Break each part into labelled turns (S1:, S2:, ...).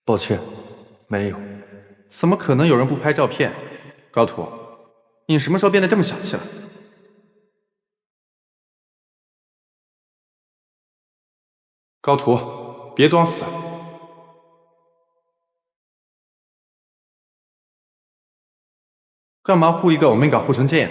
S1: 抱歉，没有。
S2: 怎么可能有人不拍照片？高图，你什么时候变得这么小气了？高图，别装死！干嘛护一个欧米伽护成这样？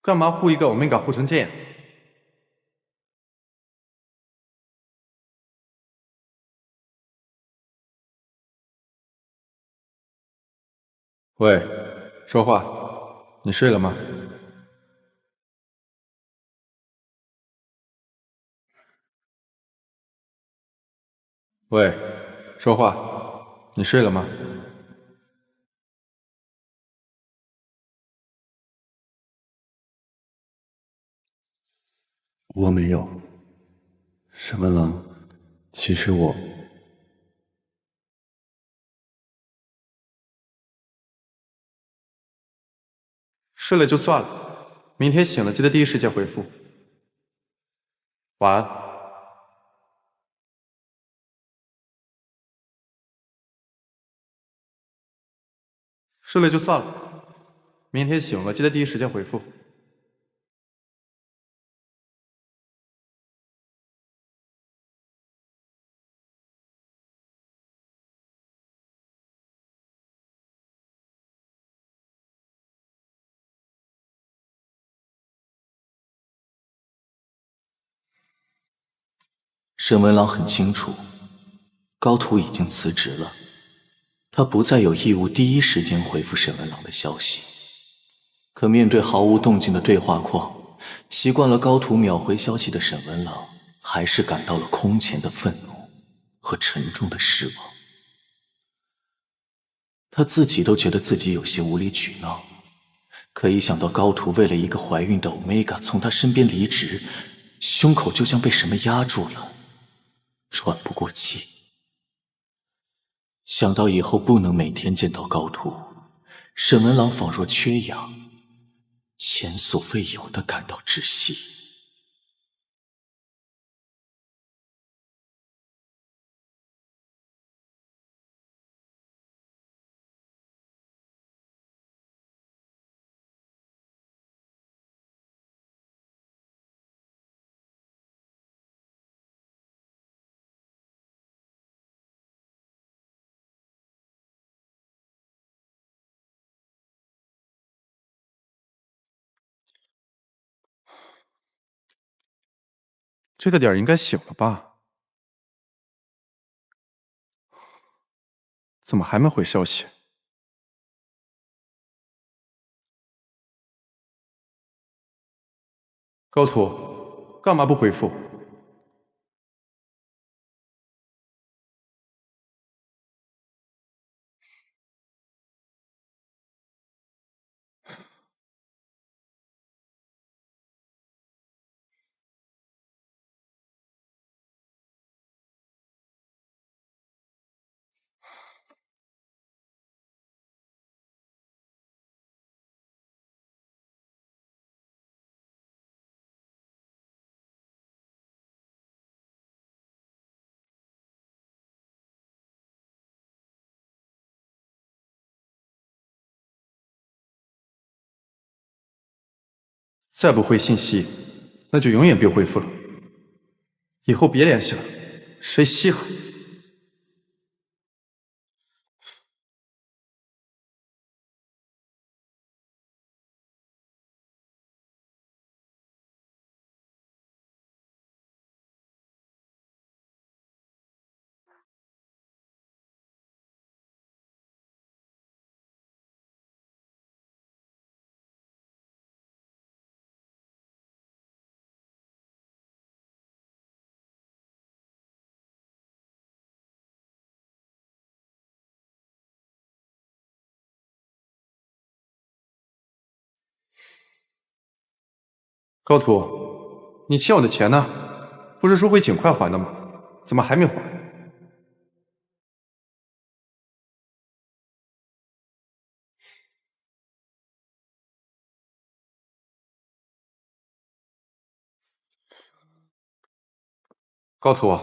S2: 干嘛护一个欧米伽护成这样？喂，说话，你睡了吗？喂，说话，你睡了吗？
S1: 我没有。沈文郎，其实我……
S2: 睡了就算了，明天醒了记得第一时间回复。晚安。睡了就算了，明天醒了记得第一时间回复。
S3: 沈文郎很清楚，高图已经辞职了，他不再有义务第一时间回复沈文郎的消息。可面对毫无动静的对话框，习惯了高图秒回消息的沈文郎，还是感到了空前的愤怒和沉重的失望。他自己都觉得自己有些无理取闹，可一想到高图为了一个怀孕的欧米伽从他身边离职，胸口就像被什么压住了，喘不过气。想到以后不能每天见到高图，沈文郎仿若缺氧，前所未有的感到窒息。
S2: 这个点儿应该醒了吧？怎么还没回消息？高图，干嘛不回复？再不回信息，那就永远别回复了。以后别联系了，谁稀罕？高图，你欠我的钱呢？不是说会尽快还的吗？怎么还没还？高图，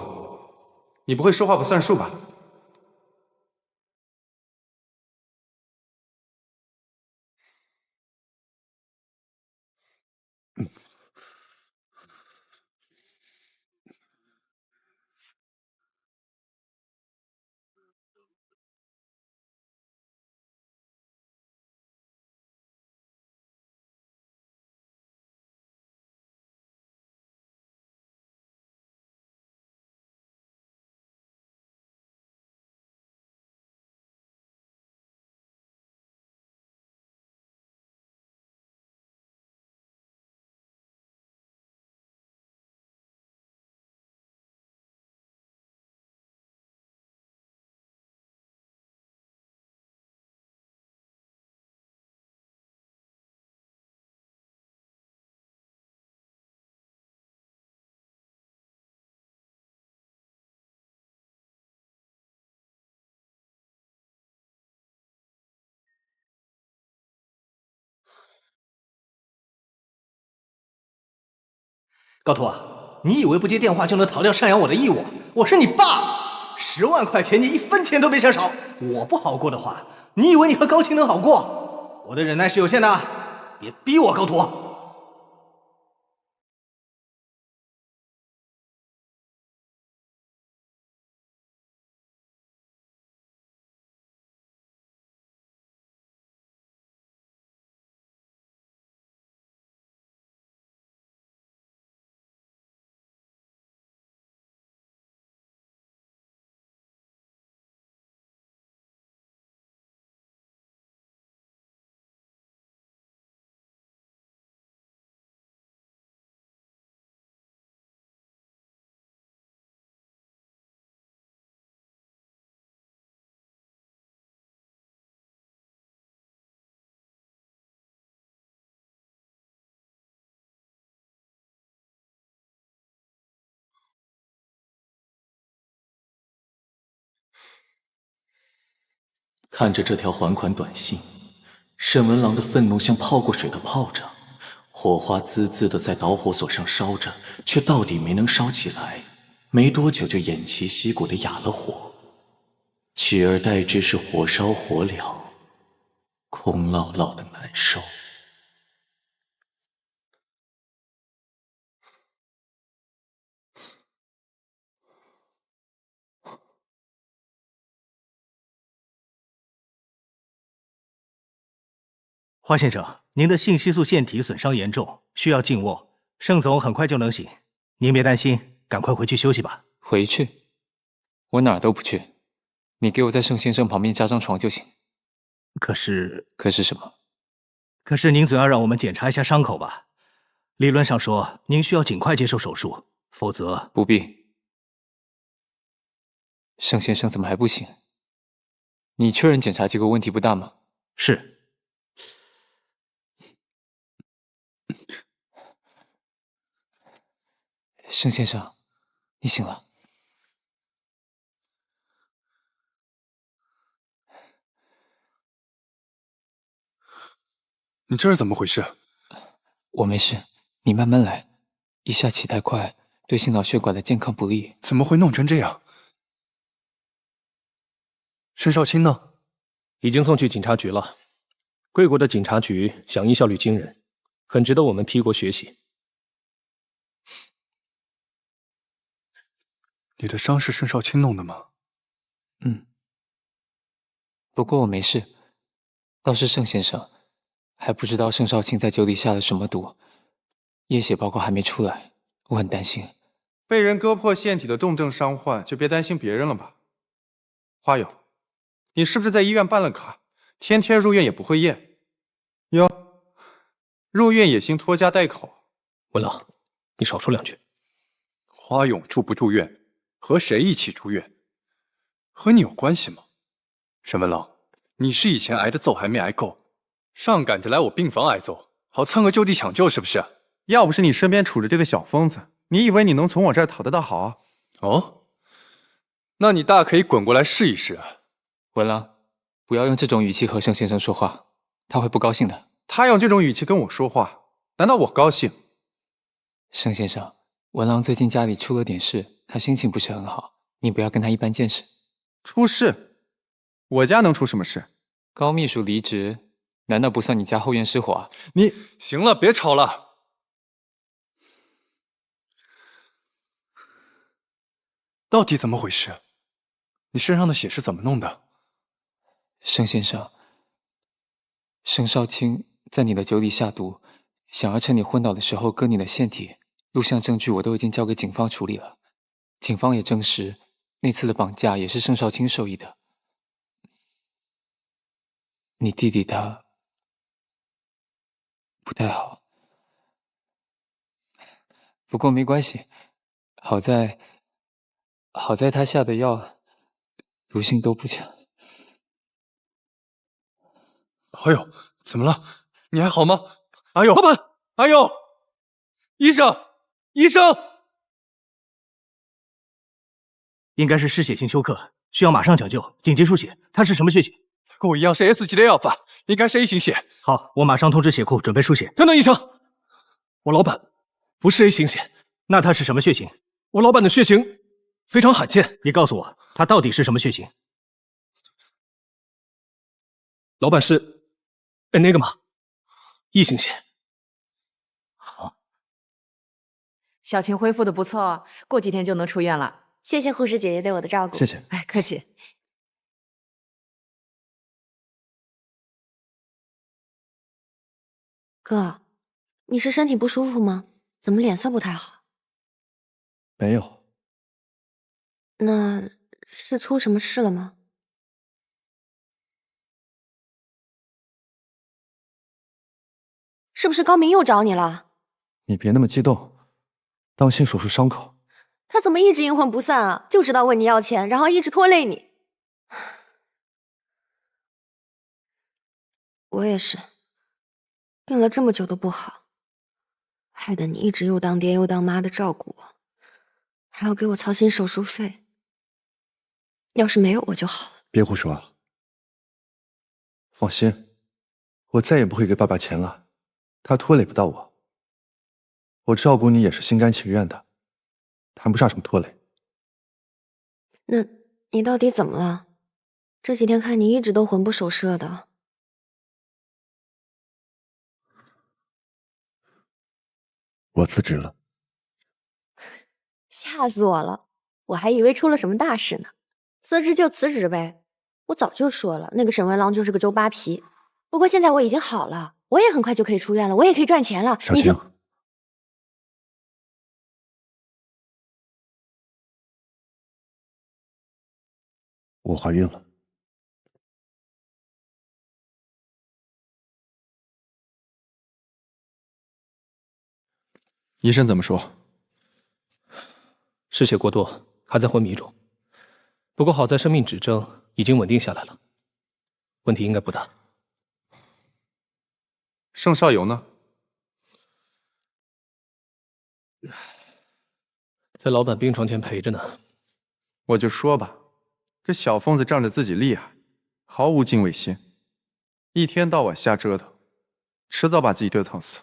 S2: 你不会说话不算数吧？
S4: 高图，你以为不接电话就能逃掉赡养我的义务？我是你爸，10万块钱你1分钱都别想少。我不好过的话，你以为你和高青能好过？我的忍耐是有限的，别逼我，高图。
S3: 看着这条还款短信，沈文郎的愤怒像泡过水的炮仗，火花滋滋的在导火索上烧着，却到底没能烧起来，没多久就偃旗息鼓的哑了火，取而代之是火烧火燎，空落落的难受。
S4: 花先生，您的性激素腺体损伤严重，需要静卧。盛总很快就能醒，您别担心，赶快回去休息吧。
S5: 回去？我哪儿都不去，你给我在盛先生旁边加张床就行。
S4: 可是
S5: 什么？
S4: 可是您总要让我们检查一下伤口吧？理论上说，您需要尽快接受手术，否则……
S5: 不必。盛先生怎么还不醒？你确认检查结果问题不大吗？
S4: 是。
S5: 盛先生，你醒了。
S1: 你这是怎么回事？
S5: 我没事，你慢慢来，一下起太快，对心脑血管的健康不利。
S1: 怎么会弄成这样？申少卿呢？
S6: 已经送去警察局了。贵国的警察局响应效率惊人，很值得我们 P 国学习。
S1: 你的伤是申少卿弄的吗？
S5: 不过我没事，倒是盛先生，还不知道盛少卿在酒里下了什么毒，验血报告还没出来，我很担心。
S2: 被人割破腺体的重症伤患，就别担心别人了吧。花友，你是不是在医院办了卡，天天入院也不会验？哟，入院也行拖家带口。
S6: 文郎，你少说2句。
S1: 花勇住不住院，和谁一起住院，和你有关系吗？沈文郎，你是以前挨的揍还没挨够，上赶着来我病房挨揍，好蹭个就地抢救是不是？
S2: 要不是你身边杵着这个小疯子，你以为你能从我这儿讨得到好啊？
S1: 哦，那你大可以滚过来试一试啊。
S5: 文郎，不要用这种语气和盛先生说话，他会不高兴的。
S2: 他用这种语气跟我说话，难道我高兴？
S5: 盛先生，文郎最近家里出了点事，他心情不是很好，你不要跟他一般见识。
S2: 出事？我家能出什么事？
S5: 高秘书离职，难道不算你家后院失火啊？
S2: 你
S1: 行了，别吵了。到底怎么回事？你身上的血是怎么弄的？
S5: 盛先生，盛少卿在你的酒里下毒，想要趁你昏倒的时候割你的腺体，录像证据我都已经交给警方处理了。警方也证实，那次的绑架也是盛少卿授意的。你弟弟他不太好，不过没关系，好在他下的药毒性都不强。
S1: 阿友，怎么了？你还好吗？阿友，老板，阿友，医生，医生，
S4: 应该是失血性休克，需要马上抢救，紧急输血。他是什么血型？
S1: 跟我一样是 S 级的药法，应该是 A 型血。
S4: 好，我马上通知血库准备输血。
S6: 等等，医生，我老板不是 A 型血，
S4: 那他是什么血型？
S6: 我老板的血型非常罕见。
S4: 你告诉我，他到底是什么血型？
S6: 老板是那个嘛，E 型血。
S7: 小晴恢复的不错，过几天就能出院了。
S8: 谢谢护士姐姐对我的照顾。
S2: 谢谢。
S7: 哎，客气。
S8: 哥，你是身体不舒服吗？怎么脸色不太好？
S2: 没有。
S8: 那是出什么事了吗？是不是高明又找你了？
S9: 你别那么激动，当心手术伤口。
S8: 他怎么一直阴魂不散啊？就知道问你要钱，然后一直拖累你。我也是，病了这么久都不好，害得你一直又当爹又当妈的照顾我，还要给我操心手术费。要是没有我就好了。
S9: 别胡说啊！放心，我再也不会给爸爸钱了，他拖累不到我。我照顾你也是心甘情愿的，谈不上什么拖累。
S8: 那你到底怎么了？这几天看你一直都魂不守舍的。
S9: 我辞职了。
S8: 吓死我了，我还以为出了什么大事呢。辞职就辞职呗，我早就说了，那个沈文郎就是个周扒皮。不过现在我已经好了，我也很快就可以出院了，我也可以赚钱了。
S9: 小晴，我怀孕了。
S2: 医生怎么说？
S6: 失血过多，还在昏迷中。不过好在生命指征已经稳定下来了，问题应该不大。
S2: 盛少游呢？
S6: 在老板病床前陪着呢。
S2: 我就说吧，这小疯子仗着自己厉害，毫无敬畏心，一天到晚瞎折腾，迟早把自己折腾死。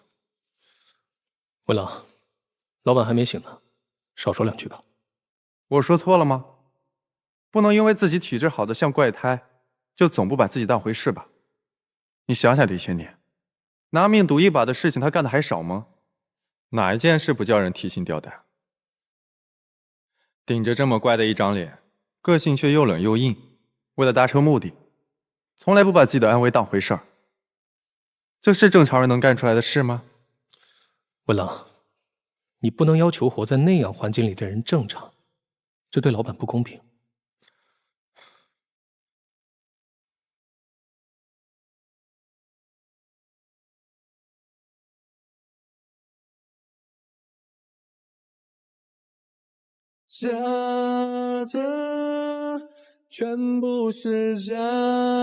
S6: 文郎，老板还没醒呢，少说两句吧。
S2: 我说错了吗？不能因为自己体质好的像怪胎，就总不把自己当回事吧？你想想这些年，拿命赌一把的事情他干的还少吗？哪一件事不叫人提心吊胆？顶着这么乖的一张脸，个性却又冷又硬，为了达成目的，从来不把自己的安危当回事儿。这是正常人能干出来的事吗？
S6: 文郎，你不能要求活在那样环境里的人正常，这对老板不公平。
S10: 假的，全部是假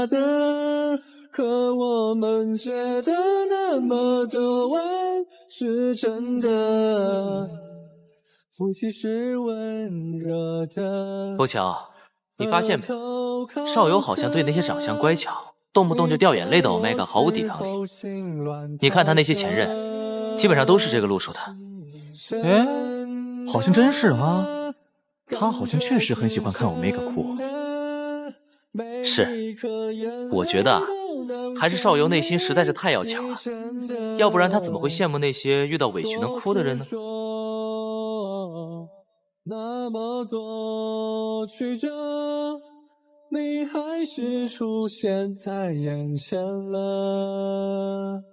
S10: 的，可我们觉得那么多晚是真的，呼吸是温热的。
S3: 枫桥，你发现没？少游好像对那些长相乖巧、动不动就掉眼泪的 Omega 毫无抵抗力。你看他那些前任，基本上都是这个路数的。
S11: 哎，好像真是啊，他好像确实很喜欢看 Omega 哭。
S3: 是，我觉得还是少游内心实在是太要强了，要不然他怎么会羡慕那些遇到委屈能哭的人呢？
S10: 那么多曲折，你还是出现在眼前了，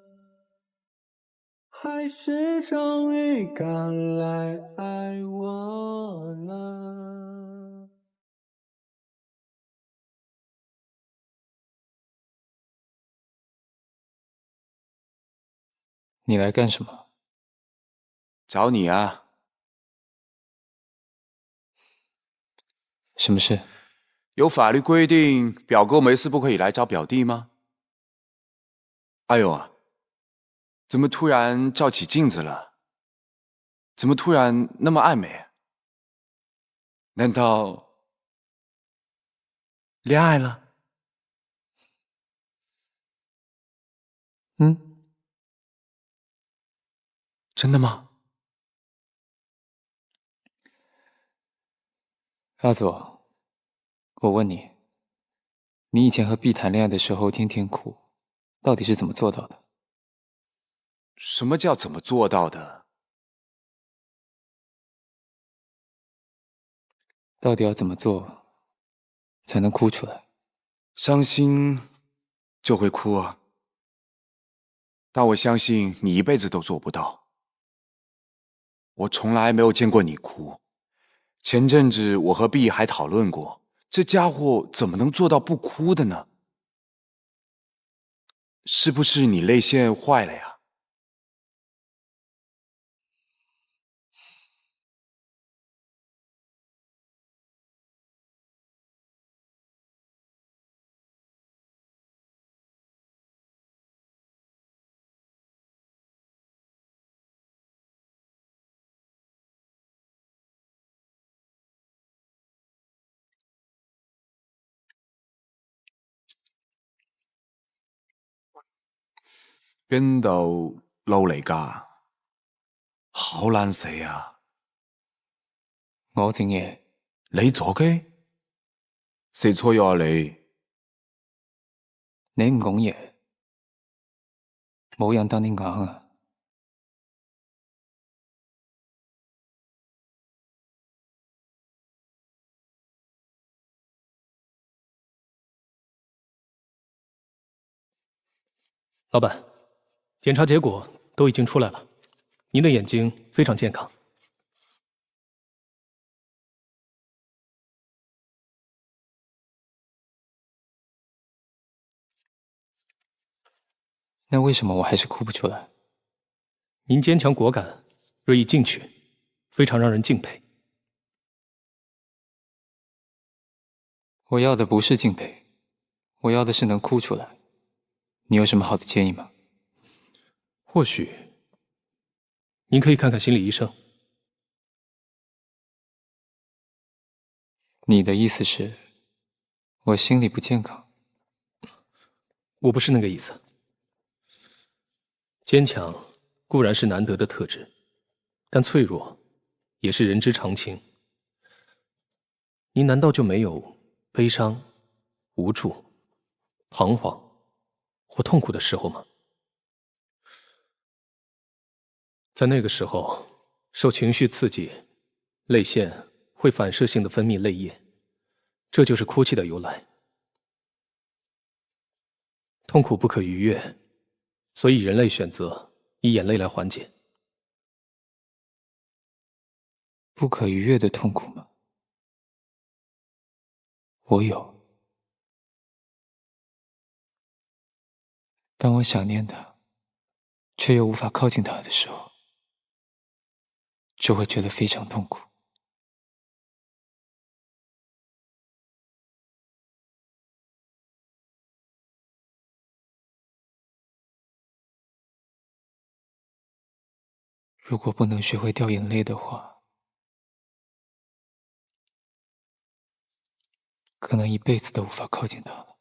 S10: 还是终于赶来爱我了。
S5: 你来干什么？
S12: 找你啊。
S5: 什么事？
S12: 有法律规定表哥没事不可以来找表弟吗？哎呦啊，怎么突然照起镜子了？怎么突然那么爱美？难道恋爱了？
S5: 嗯，
S12: 真的吗？
S5: 阿佐，我问你，你以前和 B 谈恋爱的时候天天哭，到底是怎么做到的？
S12: 什么叫怎么做到的？
S5: 到底要怎么做才能哭出来？
S12: 伤心就会哭啊，但我相信你一辈子都做不到。我从来没有见过你哭。前阵子我和 B 还讨论过，这家伙怎么能做到不哭的呢？是不是你泪腺坏了呀？邊度撈嚟㗎？好撚死啊！
S5: 我整嘢。
S12: 你做嘅？食錯藥啊你？
S5: 你唔講嘢，冇人當你硬啊！
S6: 老板，检查结果都已经出来了，您的眼睛非常健康。
S5: 那为什么我还是哭不出来？
S6: 您坚强果敢，锐意进取，非常让人敬佩。
S5: 我要的不是敬佩，我要的是能哭出来。你有什么好的建议吗？
S6: 或许您可以看看心理医生。
S5: 你的意思是，我心理不健康？
S6: 我不是那个意思。坚强固然是难得的特质，但脆弱也是人之常情。您难道就没有悲伤、无助、彷徨或痛苦的时候吗？在那个时候，受情绪刺激，泪腺会反射性的分泌泪液，这就是哭泣的由来。痛苦不可逾越，所以人类选择以眼泪来缓解。
S5: 不可逾越的痛苦吗？我有。当我想念他，却又无法靠近他的时候，就会觉得非常痛苦。如果不能学会掉眼泪的话，可能一辈子都无法靠近他了。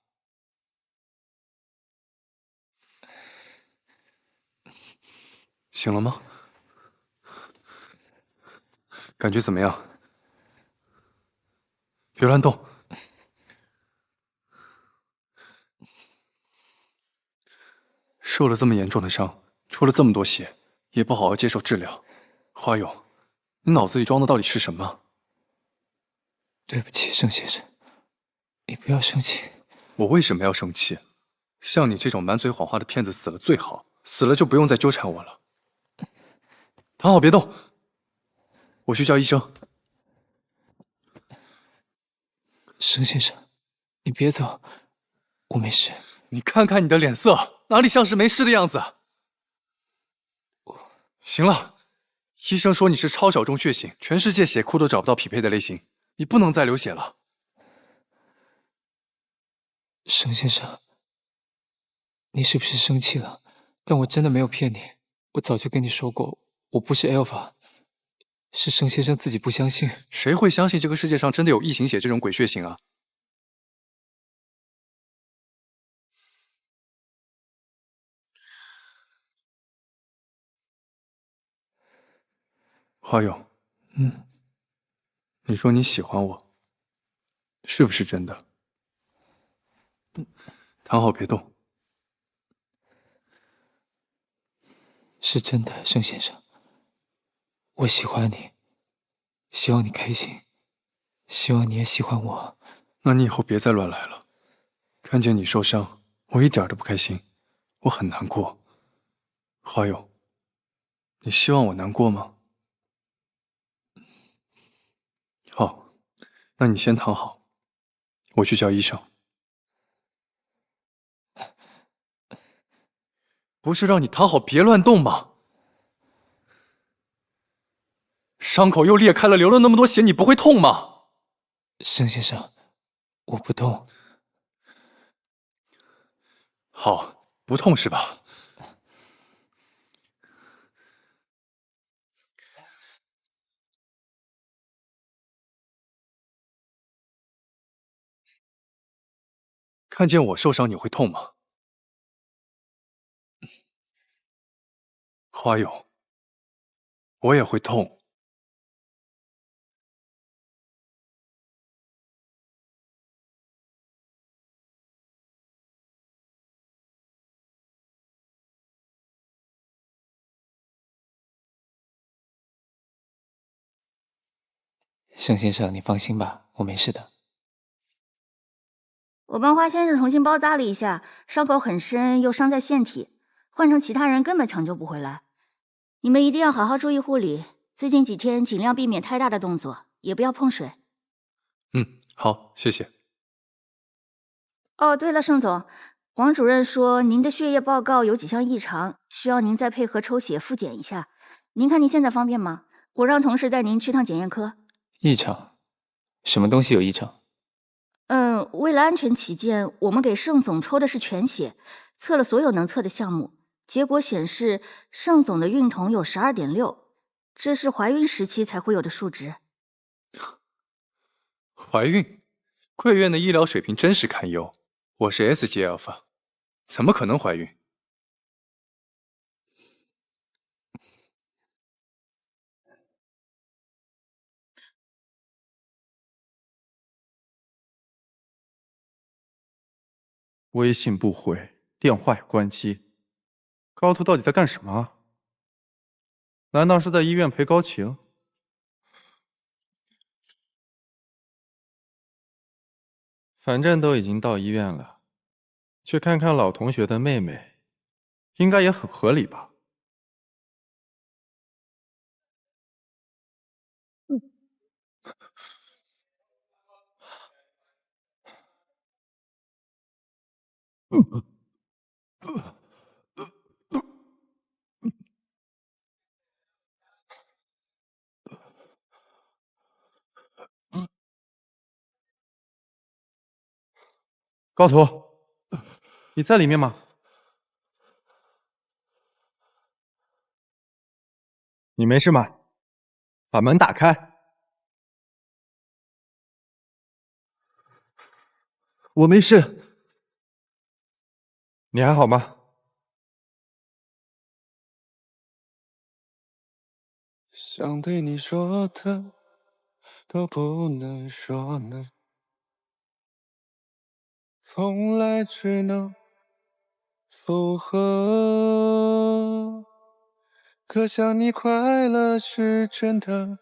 S1: 醒了吗？感觉怎么样？别乱动。受了这么严重的伤，出了这么多血，也不好好接受治疗。花勇，你脑子里装的到底是什么？
S5: 对不起，盛先生，你不要生气。
S1: 我为什么要生气？像你这种满嘴谎话的骗子死了最好，死了就不用再纠缠我了。躺好别动，我去叫医生。
S5: 盛先生，你别走，我没事。
S1: 你看看你的脸色，哪里像是没事的样子？行了，医生说你是超小众血型，全世界血库都找不到匹配的类型，你不能再流血了。
S5: 盛先生，你是不是生气了？但我真的没有骗你，我早就跟你说过，我不是 Alpha， 是盛先生自己不相信。
S1: 谁会相信这个世界上真的有异形血这种鬼血型啊？花勇，你说你喜欢我，是不是真的？躺好别动。
S5: 是真的，盛先生，我喜欢你，希望你开心，希望你也喜欢我。
S1: 那你以后别再乱来了，看见你受伤，我一点都不开心，我很难过。花勇，你希望我难过吗？好，那你先躺好，我去叫医生。不是让你躺好别乱动吗？伤口又裂开了，流了那么多血，你不会痛吗？
S5: 盛先生，我不痛。
S1: 好，不痛是吧？看见我受伤你会痛吗？花勇，我也会痛。
S5: 盛先生，你放心吧，我没事的。
S13: 我帮花先生重新包扎了一下，伤口很深，又伤在腺体，换成其他人根本抢救不回来。你们一定要好好注意护理，最近几天尽量避免太大的动作，也不要碰水。
S1: 好，谢谢。
S13: 哦，对了，盛总，王主任说您的血液报告有几项异常，需要您再配合抽血复检一下。您看您现在方便吗？我让同事带您去趟检验科。
S5: 异常？什么东西有异常？
S13: 为了安全起见，我们给盛总抽的是全血，测了所有能测的项目，结果显示盛总的孕酮有12.6，这是怀孕时期才会有的数值。
S1: 怀孕？贵院的医疗水平真是堪忧。我是 S 级 Alpha， 怎么可能怀孕？
S2: 微信不回，电话也关机，高图到底在干什么？难道是在医院陪高晴？反正都已经到医院了，去看看老同学的妹妹，应该也很合理吧？高图，你在里面吗？你没事吗？把门打开。
S9: 我没事。
S2: 你还好吗？
S10: 想对你说的都不能说呢，从来只能附和。可想你快乐是真的，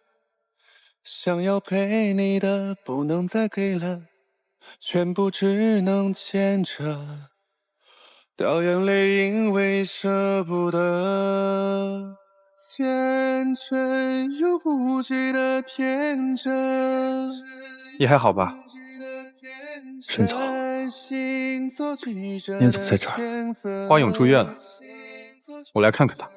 S10: 想要陪你的不能再给了，全部只能牵着，掉眼泪因为舍不得，虔诚又无知的天真。
S2: 你还好吧？
S9: 沈总，你怎么在这儿？
S2: 花勇住院了，我来看看他。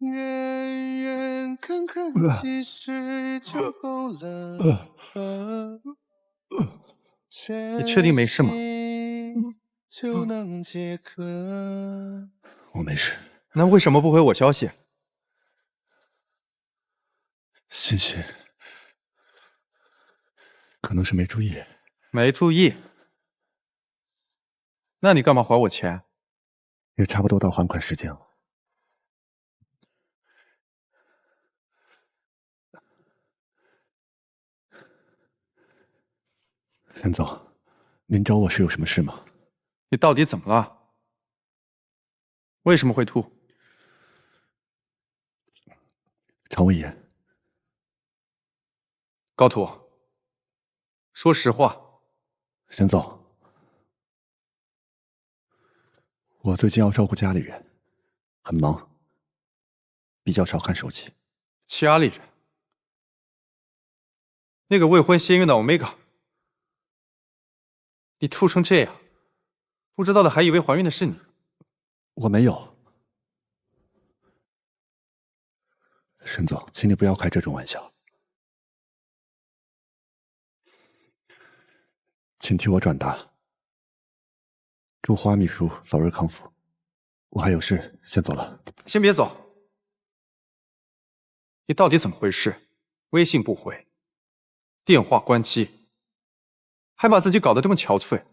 S10: 远远看看其实就够了。
S2: 你确定没事吗？
S10: 就能解渴。
S9: 我没事。
S2: 那为什么不回我消息？
S9: 欣欣，可能是没注意。
S2: 没注意？那你干嘛还我钱？
S9: 也差不多到还款时间了。沈总，您找我是有什么事吗？
S2: 你到底怎么了？为什么会吐？
S9: 肠胃炎。
S2: 高土，说实话。
S9: 沈总，我最近要照顾家里人，很忙，比较少看手机。
S2: 家里人？那个未婚先孕的 Omega， 你吐成这样，不知道的还以为怀孕的是你。
S9: 我没有。沈总，请你不要开这种玩笑。请替我转达，祝花秘书早日康复。我还有事，先走了。
S2: 先别走，你到底怎么回事？微信不回，电话关机，还把自己搞得这么憔悴。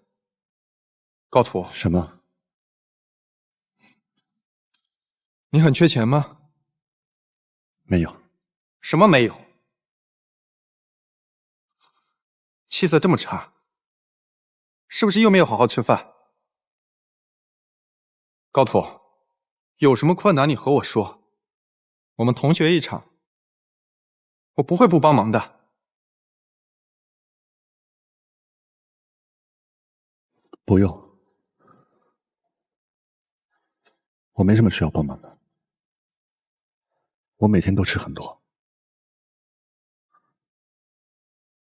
S2: 高图，
S9: 什么？
S2: 你很缺钱吗？
S9: 没有。
S2: 什么没有？气色这么差，是不是又没有好好吃饭？高图，有什么困难你和我说，我们同学一场，我不会不帮忙的。
S9: 不用，我没什么需要帮忙的。我每天都吃很多。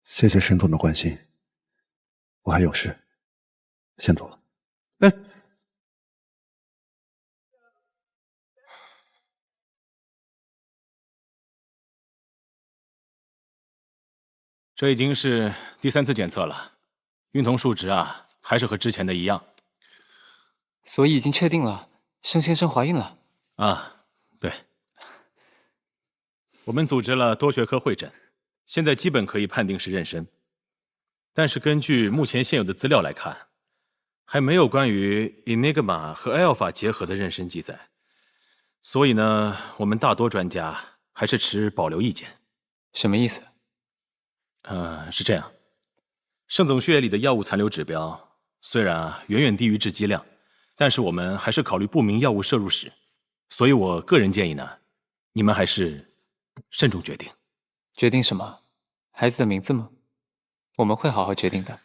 S9: 谢谢沈总的关心，我还有事，先走了。
S14: 这已经是第3次检测了，孕酮数值啊，还是和之前的一样。
S5: 所以已经确定了，盛先生怀孕了。
S14: 啊，对。我们组织了多学科会诊，现在基本可以判定是妊娠。但是根据目前现有的资料来看，还没有关于 Enigma 和 Alpha 结合的妊娠记载。所以呢，我们大多专家还是持保留意见。
S5: 什么意思？
S14: 是这样，盛总血液里的药物残留指标虽然远远低于致畸量，但是我们还是考虑不明药物摄入史，所以我个人建议呢，你们还是慎重决定。
S5: 决定什么？孩子的名字吗？我们会好好决定的。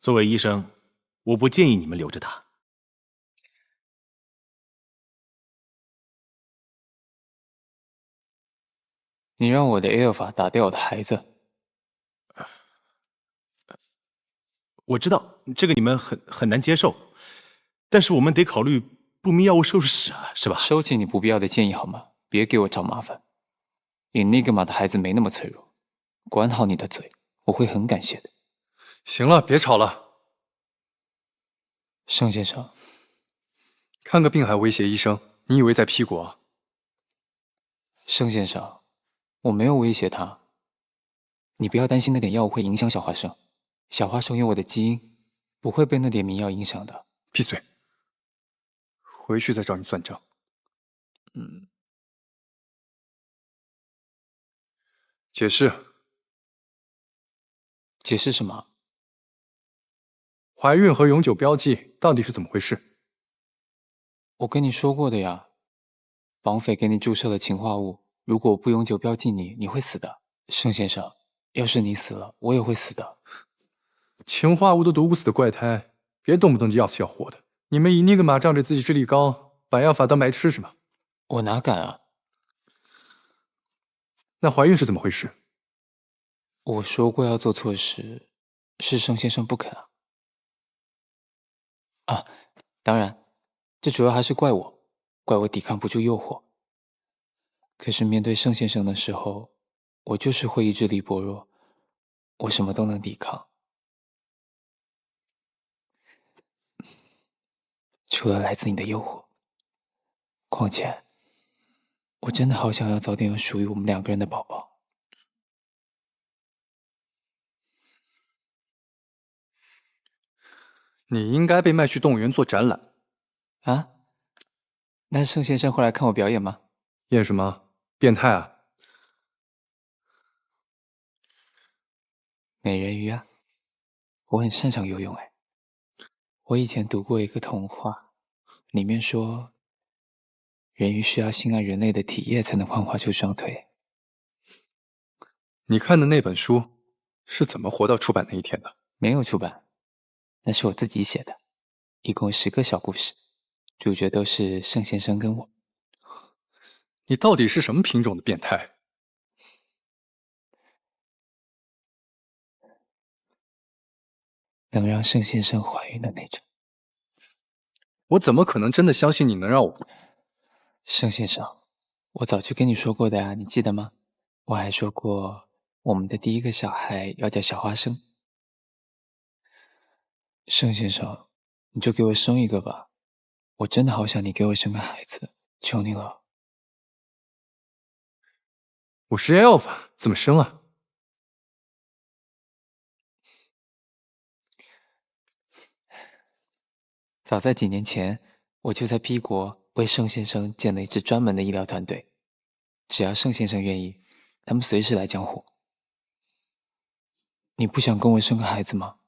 S14: 作为医生，我不建议你们留着他。
S5: 你让我的 Alpha 打掉我的孩子。
S14: 我知道这个你们很难接受，但是我们得考虑不明药物摄入史啊，是吧？
S5: 收起你不必要的建议好吗？别给我找麻烦。Enigma 的孩子没那么脆弱，管好你的嘴，我会很感谢的。
S1: 行了，别吵了。
S5: 盛先生，
S1: 看个病还威胁医生，你以为在 P 国？
S5: 盛先生，我没有威胁他。你不要担心那点药物会影响小花生，小花生有我的基因，不会被那点迷药影响的。
S1: 闭嘴！回去再找你算账。解释。
S5: 解释什么？
S1: 怀孕和永久标记到底是怎么回事？
S5: 我跟你说过的呀，绑匪给你注射了氰化物，如果我不永久标记你，你会死的。盛先生，要是你死了，我也会死的。
S1: 氰化物都毒不死的怪胎，别动不动就要死要活的。你们以那个马仗着自己智力高，把药法当白吃是吗？
S5: 我哪敢啊！
S1: 那怀孕是怎么回事？
S5: 我说过要做错事，是盛先生不肯啊。当然，这主要还是怪我抵抗不住诱惑。可是面对盛先生的时候，我就是会意志力薄弱，我什么都能抵抗，除了来自你的诱惑。况且，我真的好想要早点有属于我们两个人的宝宝。
S1: 你应该被卖去动物园做展览。
S5: 啊？那盛先生会来看我表演吗？
S1: 演什么？变态啊！
S5: 美人鱼啊，我很擅长游泳哎。我以前读过一个童话，里面说，人鱼需要性爱人类的体液才能幻化出双腿。
S1: 你看的那本书是怎么活到出版那一天的？
S5: 没有出版，那是我自己写的，一共10个小故事，主角都是盛先生跟我。
S1: 你到底是什么品种的变态？
S5: 能让盛先生怀孕的那种。
S1: 我怎么可能真的相信你能让我？
S5: 盛先生，我早就跟你说过的啊，你记得吗？我还说过，我们的第一个小孩要叫小花生。盛先生，你就给我生一个吧，我真的好想你给我生个孩子，求你了。
S1: 我是 Alpha， 怎么生啊？
S5: 早在几年前，我就在 P 国为盛先生建了一支专门的医疗团队，只要盛先生愿意，他们随时来江湖。你不想跟我生个孩子吗？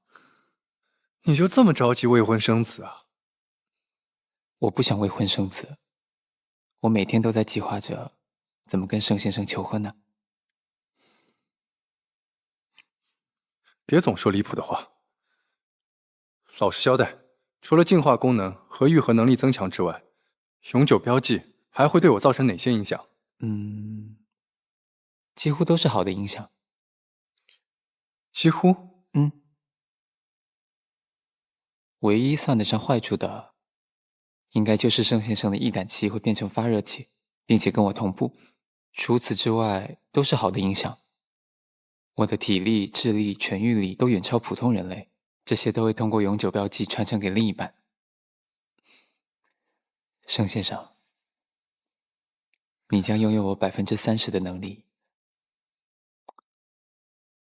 S1: 你就这么着急未婚生子啊？
S5: 我不想未婚生子，我每天都在计划着怎么跟盛先生求婚呢。
S1: 别总说离谱的话，老实交代，除了进化功能和愈合能力增强之外，永久标记还会对我造成哪些影响？
S5: 几乎都是好的影响。
S1: 几乎？
S5: 唯一算得上坏处的，应该就是盛先生的易感期会变成发热期，并且跟我同步。除此之外，都是好的影响。我的体力、智力、痊愈力都远超普通人类，这些都会通过永久标记传承给另一半。盛先生，你将拥有我30%的能力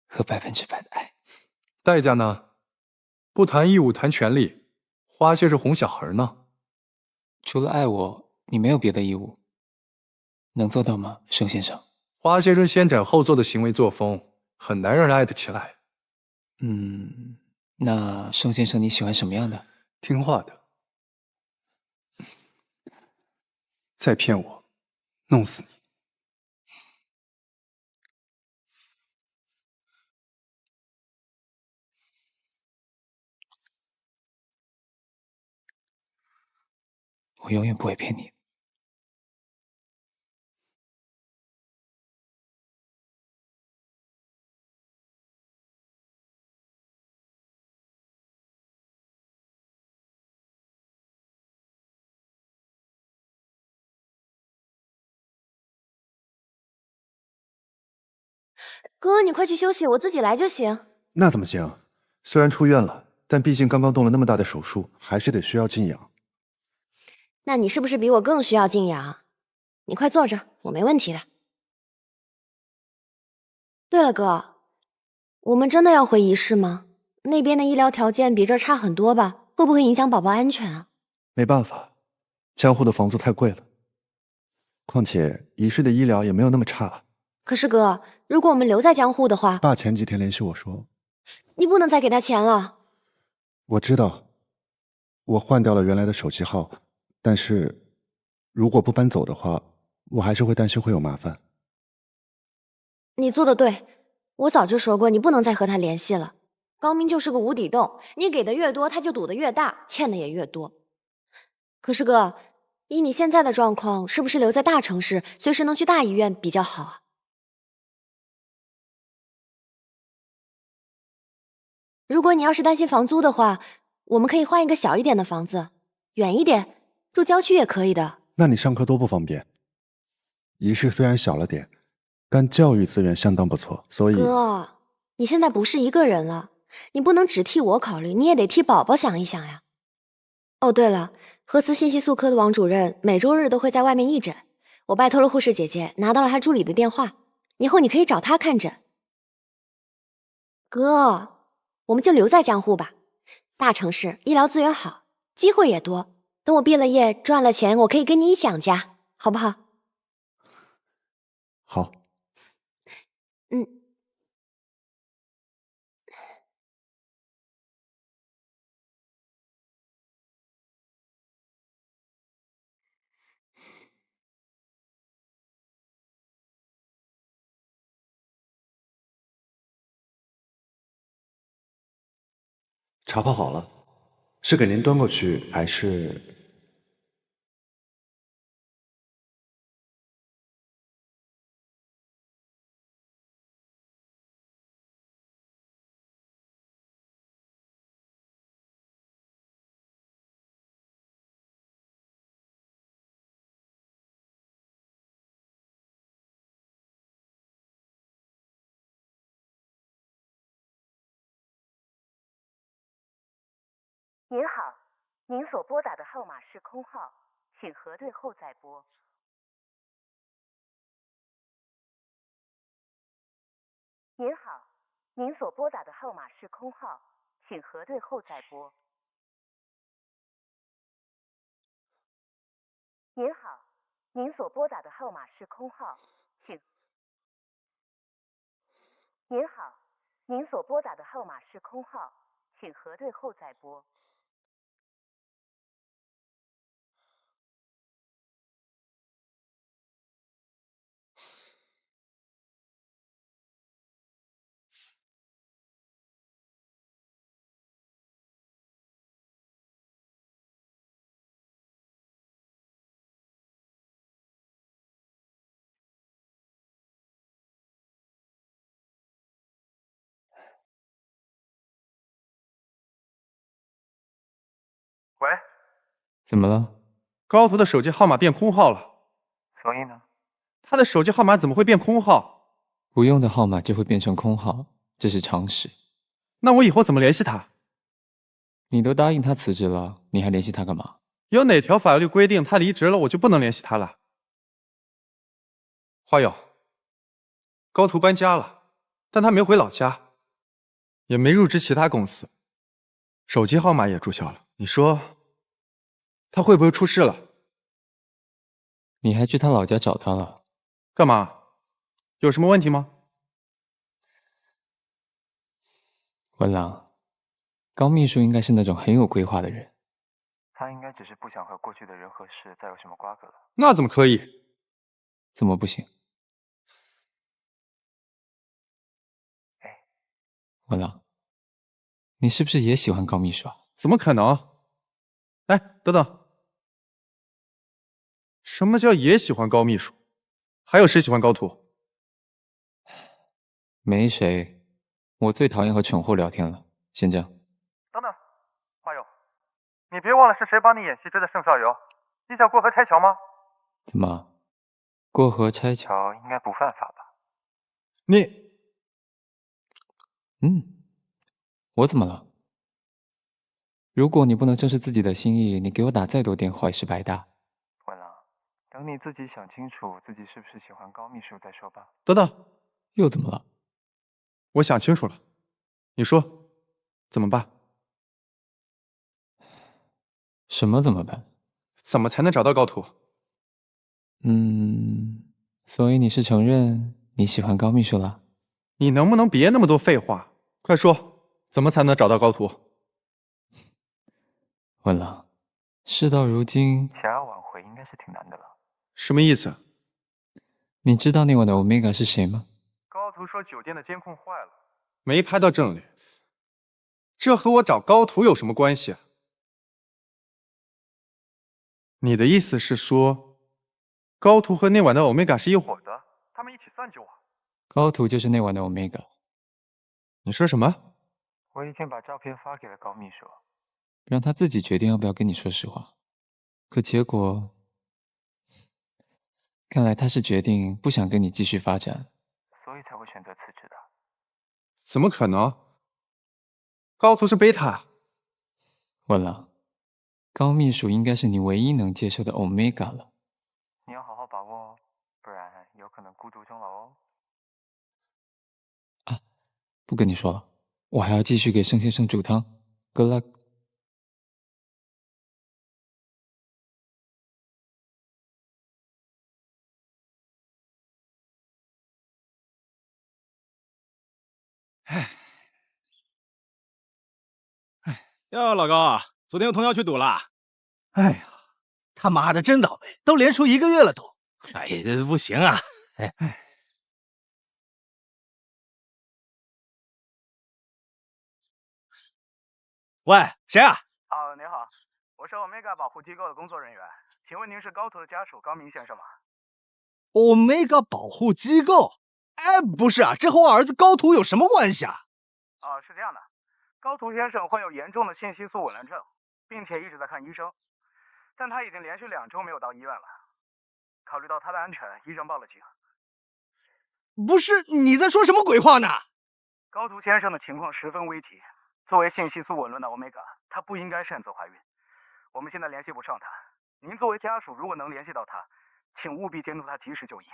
S5: 和100%的爱。
S1: 代价呢？不谈义务，谈权利。花谢是哄小孩呢。
S5: 除了爱我，你没有别的义务。能做到吗，盛先生？
S1: 花谢这先斩后奏的行为作风，很难让人爱得起来。
S5: 那盛先生你喜欢什么样的？
S1: 听话的。再骗我，弄死你！
S5: 我永远不会骗你。
S8: 哥，你快去休息，我自己来就行。
S9: 那怎么行？虽然出院了，但毕竟刚刚动了那么大的手术，还是得需要静养。
S8: 那你是不是比我更需要静养？你快坐着，我没问题的。对了，哥，我们真的要回仪式吗？那边的医疗条件比这儿差很多吧？会不会影响宝宝安全啊？
S9: 没办法，江户的房租太贵了。况且仪式的医疗也没有那么差了。
S8: 可是哥，如果我们留在江户的话，
S9: 爸前几天联系我说，
S8: 你不能再给他钱了。
S9: 我知道，我换掉了原来的手机号，但是如果不搬走的话，我还是会担心会有麻烦。
S8: 你做的对，我早就说过，你不能再和他联系了。高明就是个无底洞，你给的越多，他就赌得越大，欠的也越多。可是哥，以你现在的状况，是不是留在大城市，随时能去大医院比较好啊？如果你要是担心房租的话，我们可以换一个小一点的房子，远一点，住郊区也可以的。
S9: 那你上课多不方便。仪式虽然小了点，但教育资源相当不错，所以……
S8: 哥，你现在不是一个人了，你不能只替我考虑，你也得替宝宝想一想呀。哦，对了，核磁信息素科的王主任每周日都会在外面义诊，我拜托了护士姐姐，拿到了她助理的电话，以后你可以找她看诊。哥，我们就留在江户吧，大城市医疗资源好，机会也多。等我毕了业赚了钱，我可以跟你一起养家，好不好？
S9: 好。茶泡好了，是给您端过去，还是？
S15: 您好，您所拨打的号码是空号，请核对后再拨。您好，您所拨打的号码是空号，请核对后再拨。您好，您所拨打的号码是空号，请。您好，您所拨打的号码是空号，请核对后再拨。
S2: 喂，
S5: 怎么了？
S2: 高图的手机号码变空号了。
S5: 所以呢？
S2: 他的手机号码怎么会变空号？
S5: 不用的号码就会变成空号，这是常识。
S2: 那我以后怎么联系他？
S5: 你都答应他辞职了，你还联系他干嘛？
S2: 有哪条法律规定他离职了我就不能联系他了？花友，高图搬家了，但他没回老家，也没入职其他公司，手机号码也注销了。你说他会不会出事了？
S5: 你还去他老家找他了？
S2: 干嘛？有什么问题吗？
S5: 文郎，高秘书应该是那种很有规划的人。
S11: 他应该只是不想和过去的人和事再有什么瓜葛了。
S2: 那怎么可以？
S5: 怎么不行？文郎，你是不是也喜欢高秘书啊？
S2: 怎么可能？哎，等等，什么叫也喜欢高秘书？还有谁喜欢高图？
S5: 没谁，我最讨厌和蠢货聊天了。先这样。
S11: 等等，花友，你别忘了是谁帮你演戏追的盛少游。你想过河拆桥吗？
S5: 怎么？过河拆
S11: 桥应该不犯法吧？
S2: 你……
S5: 我怎么了？如果你不能正视自己的心意，你给我打再多电话也是白搭。等你自己想清楚自己是不是喜欢高秘书再说吧。
S2: 等等，
S5: 又怎么了？
S2: 我想清楚了，你说怎么办？
S5: 什么怎么办？
S2: 怎么才能找到高图？
S5: 所以你是承认你喜欢高秘书了？
S2: 你能不能别那么多废话？快说，怎么才能找到高图？
S5: 文郎，事到如今，想要挽回应该是挺难的了。
S2: 什么意思？
S5: 你知道那晚的 Omega 是谁吗？
S2: 高图说酒店的监控坏了，没拍到正脸。这和我找高图有什么关系啊？你的意思是说，高图和那晚的 Omega 是一伙的，他们一起算计我？
S5: 高图就是那晚的 Omega。
S2: 你说什么？
S5: 我已经把照片发给了高秘书，让他自己决定要不要跟你说实话。可结果，看来他是决定不想跟你继续发展，所以才会选择辞职的。
S2: 怎么可能？高图是贝塔。
S5: 文郎，高秘书应该是你唯一能接受的 Omega 了。你要好好把握哦，不然有可能孤独终老哦。啊，不跟你说了，我还要继续给盛先生煮汤。Good luck。
S16: 哟，老高，昨天有通宵去赌了？
S4: 哎呀，他妈的真倒霉，都连输1个月了都。
S16: 哎呀，这不行啊！哎，
S4: 喂，谁啊？
S17: 您好，我是 Omega 保护机构的工作人员，请问您是高图的家属高明先生吗
S4: ？Omega 保护机构？哎，不是啊，这和我儿子高图有什么关系啊？
S17: 是这样的，高图先生患有严重的信息素紊乱症，并且一直在看医生，但他已经连续2周没有到医院了。考虑到他的安全，医生报了警。
S4: 不是，你在说什么鬼话呢？
S17: 高图先生的情况十分危急，作为信息素紊乱的 Omega， 他不应该擅自怀孕。我们现在联系不上他，您作为家属，如果能联系到他，请务必监督他及时就医。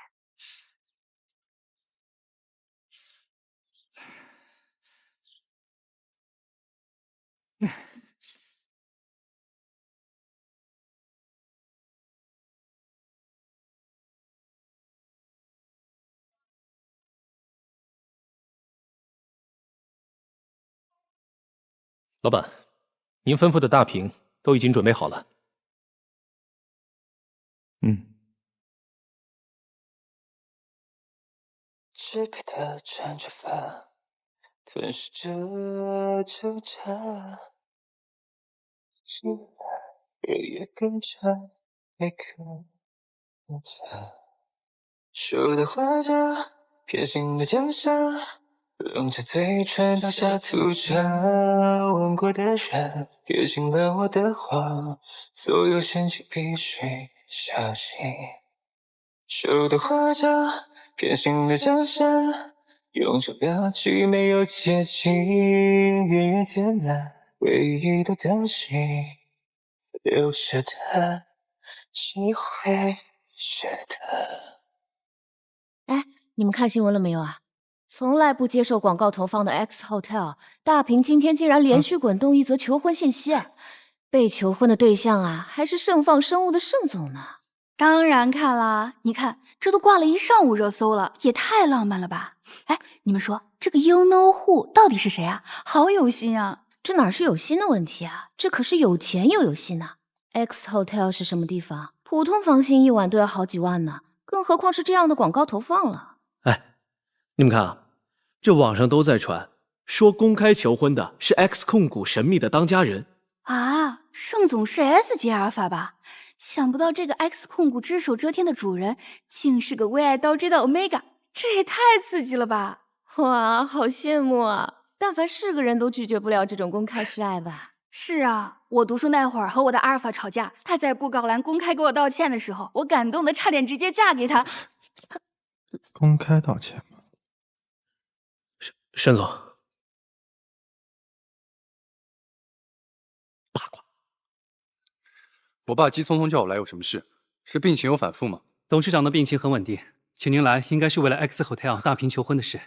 S6: 老板，您吩咐的大屏都已经准备好了。
S5: 支配的缠着发，吞噬着纠缠，心日夜更长，每刻无法。说的话家，偏心的江山，冷着嘴唇倒下涂渣。问过的人贴近了我的话，所有深情必须小心。说的话家，偏心的江山，用手表记没有接近，远远天蓝，唯一的东西留着它，谁会觉得？
S13: 哎，你们看新闻了没有啊？从来不接受广告投放的 X Hotel 大屏今天竟然连续滚动一则求婚信息，被求婚的对象啊，还是盛放生物的盛总呢。
S18: 当然看啦，你看这都挂了一上午热搜了，也太浪漫了吧！哎，你们说这个 You Know Who 到底是谁啊？好有心啊！
S13: 这哪是有心的问题啊，这可是有钱又有心呐。X Hotel 是什么地方？普通房型1晚都要好几万呢，更何况是这样的广告投放了。
S6: 哎，你们看啊，这网上都在传，说公开求婚的是 X 控股神秘的当家人
S18: 啊，盛总是 S 级阿尔法吧？想不到这个 X 控股只手遮天的主人，竟是个为爱倒追的 Omega， 这也太刺激了吧！
S13: 哇，好羡慕啊！但凡是个人都拒绝不了这种公开示爱吧？
S18: 是啊，我读书那会儿和我的阿尔法吵架，他在布告栏公开给我道歉的时候，我感动的差点直接嫁给他。
S2: 公开道歉吗？
S6: 沈总，
S1: 我爸急匆匆叫我来，有什么事？是病情有反复吗？
S19: 董事长的病情很稳定，请您来应该是为了 X Hotel 大屏求婚的事。